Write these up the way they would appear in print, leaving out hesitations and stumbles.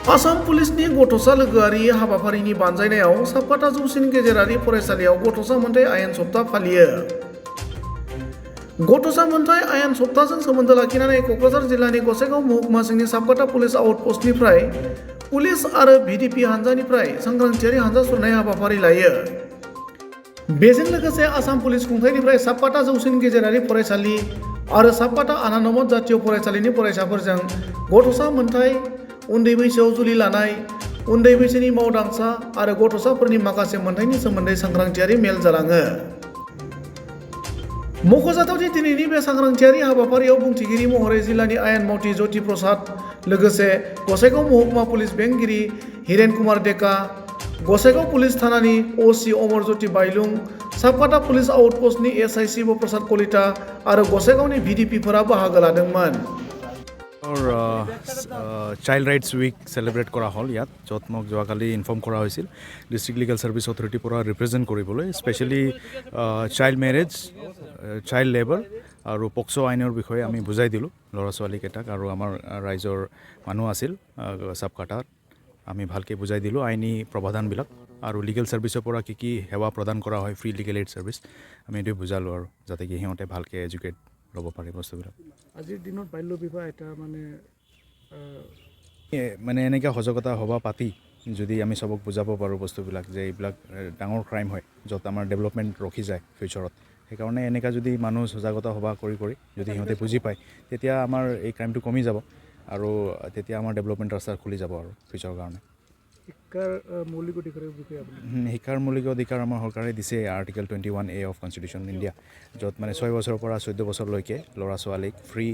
आसाम पुलिसनि गथ'सा लोगोआरि हाबाफारिनि बानजायनायाव साबकाता जौसिन गेजेरारि फरायसालियाव गथ'सा मोनथाय आयेन सप्ता फालियो। गथ'सा मोनथाय आयेन सप्ताजों सोमोन्दो लाखिनानै क'क्राझार जिल्लानि गसाइगाव महकुमा सिंनि साबकाता पुलिस आउटपस्टनिफ्राय पुलिस आरो भिडिपि हानजानिफ्राय सांग्रांथियारि हानजा सुरनाय हाबाफारि लायो। बेजों लोगोसे आसाम पुलिस खुंथायनिफ्राय साबकाता जौसिन गेजेरारि फरायसालि आरो साबकाता आनानमत जातीय फरायसालिनि फरायसाफोरजों गथ'सा मोनथाय, उन्दै बैसोआव जुलि लानाय, उन्दै बैसोनि मावदांसा आरो गथ'साफोरनि माखासे मोनथायनि सोमोन्दै सांग्रांथियारि मेल जालाङो। मख'जाथाव दि दिनैनि बे सांग्रांथियारि हाबाफारियाव बुंथिगिरि महरै जिल्लानि आयेन मावथि ज्योति प्रसाद, लोगोसे गसाइगाव महकुमा पुलिस बेंगिरि हिरेन कुमार डेका, गसाइगाव पुलिस थानानि अ.सि. अमर ज्योति बायलुं, साबकाता पुलिस आउटपस्टनि एस.आइ. शिव प्रसाद कलिता आरो गसाइगावनि भिडिपिफोरा बाहागो लादोंमोन। চাইল্ড ৰাইটছ উইক চেলিব্ৰেট কৰা হ'ল ইয়াত, য'ত মোক যোৱাকালি ইনফৰ্ম কৰা হৈছিল ডিষ্ট্ৰিক্ট লিগেল ছাৰ্ভিচ অথৰিটিৰ পৰা ৰিপ্ৰেজেণ্ট কৰিবলৈ, specially child marriage, child labour আৰু পক্সো আইনৰ বিষয়ে আমি বুজাই দিলোঁ ল'ৰা ছোৱালীকেইটাক, আৰু আমাৰ ৰাইজৰ মানুহ আছিল চাবকাটাত, আমি ভালকৈ বুজাই দিলোঁ আইনী প্ৰাৱধানবিলাক আৰু লিগেল ছাৰ্ভিচৰ পৰা কি কি সেৱা প্ৰদান কৰা হয়, ফ্ৰী লিগেল এইড ছাৰ্ভিচ আমি এইটোৱে বুজালোঁ, আৰু যাতে কি সিহঁতে ভালকৈ এডুকেট ল'ব পাৰে বস্তুবিলাক। আজিৰ দিনত বাল্য বিবাহ এটা মানে এনেকৈ সজাগতা সভা পাতি যদি আমি চবক বুজাব পাৰোঁ বস্তুবিলাক, যে এইবিলাক ডাঙৰ ক্ৰাইম হয় য'ত আমাৰ ডেভেলপমেণ্ট ৰখি যায় ফিউচাৰত, সেইকাৰণে এনেকৈ যদি মানুহ সজাগতা সভা কৰি যদি সিহঁতে বুজি পায়, তেতিয়া আমাৰ এই ক্ৰাইমটো কমি যাব আৰু তেতিয়া আমাৰ ডেভেলপমেণ্ট ৰাস্তা খুলি যাব আৰু ফিউচাৰৰ কাৰণে। শিক্ষাৰ মৌলিক অধিকাৰ আমাৰ চৰকাৰে দিছে article 21A of constitution India, য'ত মানে 6 বছৰৰ পৰা 14 বছৰলৈকে ল'ৰা ছোৱালীক ফ্ৰী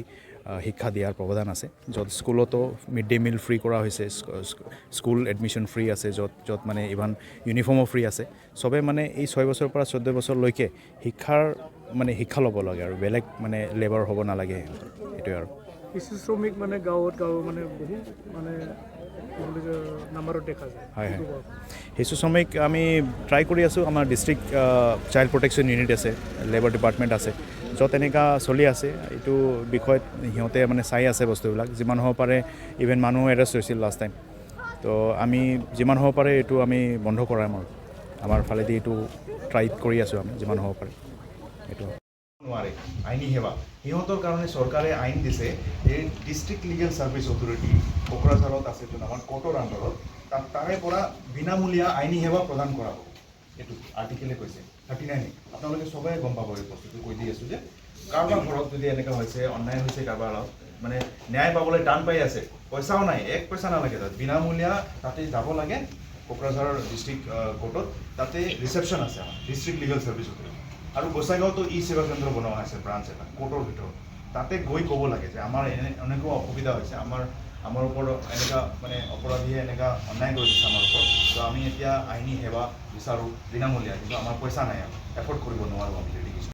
শিক্ষা দিয়াৰ প্ৰাৱধান আছে, য'ত স্কুলতো মিড ডে মিল ফ্ৰী কৰা হৈছে, স্কুল এডমিশ্যন ফ্ৰী আছে, য'ত মানে ইভান ইউনিফৰ্মো ফ্ৰী আছে। চবে মানে এই 6 বছৰৰ পৰা 14 বছৰলৈকে শিক্ষা ল'ব লাগে আৰু বেলেগ মানে লেবাৰ হ'ব নালাগে, সেইটোৱে আৰু। শিশু শ্ৰমিক গাঁৱত বহুত নাম্বাৰত দেখা যায়। হয় হয়, শিশু শ্ৰমিক আমি ট্ৰাই কৰি আছোঁ। আমাৰ ডিষ্ট্ৰিক্ট চাইল্ড প্ৰটেকশ্যন ইউনিট আছে, লেবাৰ ডিপাৰ্টমেণ্ট আছে, য'ত এনেকুৱা চলি আছে। এইটো বিষয়ত সিহঁতে মানে চাই আছে বস্তুবিলাক, যিমান হ'ব পাৰে। ইভেন মানুহ এৰেষ্ট হৈছিল লাষ্ট টাইম, তো আমি যিমান হ'ব পাৰে এইটো আমি বন্ধ কৰাম আৰু আমাৰ ফালেদি এইটো ট্ৰাই কৰি আছোঁ আমি, যিমান হ'ব পাৰে এইটো। নোৱাৰে আইনী সেৱা, সিহঁতৰ কাৰণে চৰকাৰে আইন দিছে। এই ডিষ্ট্ৰিক্ট লিগেল ছাৰ্ভিচ অথৰিটি কোকৰাঝাৰত আছে, যোন আমাৰ কোৰ্টৰ আণ্ডাৰত, তাৰে পৰা বিনামূলীয়া আইনী সেৱা প্ৰদান কৰা হ'ব। এইটো আৰ্টিকেলে কৈছে 39। আপোনালোকে চবেই গম পাব, এই বস্তুটো কৈ দি আছোঁ যে কাৰোবাৰ ঘৰত যদি এনেকুৱা হৈছে, অন্যায় হৈছে, কাৰোবাৰ মানে ন্যায় পাবলৈ টান পাই আছে, পইচাও নাই, 1 পইচা নালাগে, তাত বিনামূলীয়া তাতে যাব লাগে কোকৰাঝাৰৰ ডিষ্ট্ৰিক্ট কোৰ্টত। তাতে ৰিচেপশ্যন আছে আমাৰ ডিষ্ট্ৰিক্ট লিগেল ছাৰ্ভিচ অথৰিটি, আৰু গোসাইগাঁৱতো সেৱা কেন্দ্ৰ বনোৱা হৈছে, ব্ৰাঞ্চ এটা কোৰ্টৰ ভিতৰত। তাতে গৈ ক'ব লাগে যে আমাৰ এনেকুৱা অসুবিধা হৈছে, আমাৰ ওপৰত এনেকুৱা মানে অপৰাধীয়ে এনেকুৱা অন্যায় কৰি দিছে আমাৰ ওপৰত, তো আমি এতিয়া আইনী সেৱা বিচাৰোঁ বিনামূলীয়া, কিন্তু আমাৰ পইচা নাই, এফৰ্ড কৰিব নোৱাৰোঁ আমি।